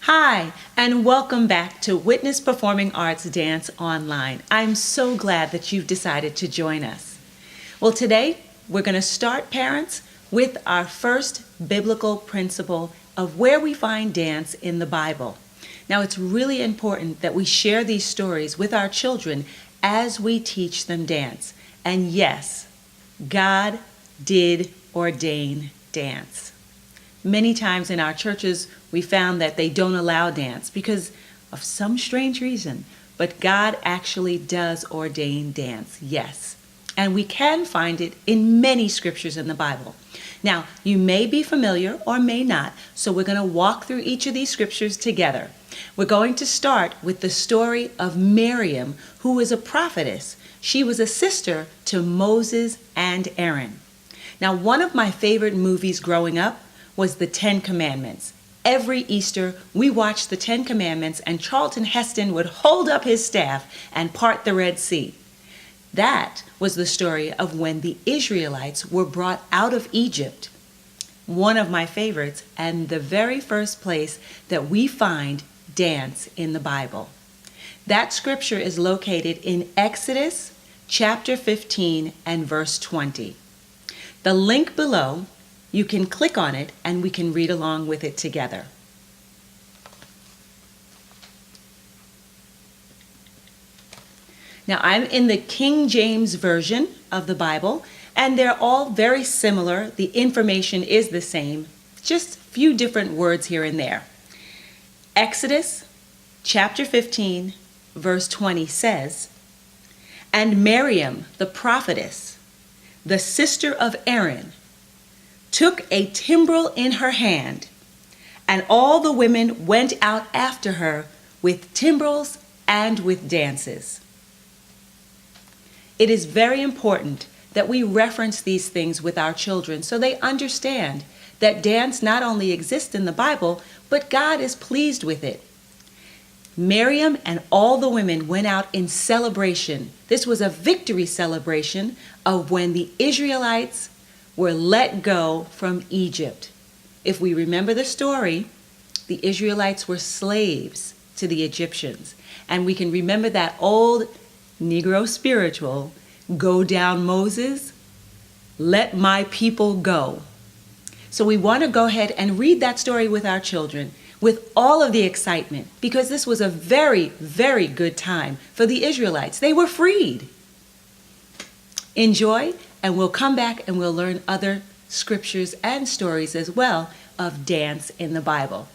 Hi, and welcome back to Witness Performing Arts Dance Online. I'm so glad that you've decided to join us. Well, today we're going to start, parents, with our first biblical principle of where we find dance in the Bible. Now, it's really important that we share these stories with our children as we teach them dance. And yes, God did ordain dance. Many times in our churches, we found that they don't allow dance because of some strange reason. But God actually does ordain dance, yes. And we can find it in many scriptures in the Bible. Now, you may be familiar or may not, so we're going to walk through each of these scriptures together. We're going to start with the story of Miriam, who was a prophetess. She was a sister to Moses and Aaron. Now, one of my favorite movies growing up was the Ten Commandments. Every Easter, we watched the Ten Commandments, and Charlton Heston would hold up his staff and part the Red Sea. That was the story of when the Israelites were brought out of Egypt. One of my favorites, and the very first place that we find dance in the Bible. That scripture is located in Exodus chapter 15 and verse 20. The link below, you can click on it and we can read along with it together. Now, I'm in the King James Version of the Bible, and they're all very similar. The information is the same, just a few different words here and there. Exodus chapter 15, verse 20 says, "And Miriam, the prophetess, the sister of Aaron, took a timbrel in her hand, and all the women went out after her with timbrels and with dances." It is very important that we reference these things with our children so they understand that dance not only exists in the Bible, but God is pleased with it. Miriam and all the women went out in celebration. This was a victory celebration of when the Israelites were let go from Egypt. If we remember the story, the Israelites were slaves to the Egyptians. And we can remember that old Negro spiritual, "Go down, Moses, let my people go." So we want to go ahead and read that story with our children with all of the excitement, because this was a very, very good time for the Israelites. They were freed. Enjoy, and we'll come back and we'll learn other scriptures and stories as well of dance in the Bible.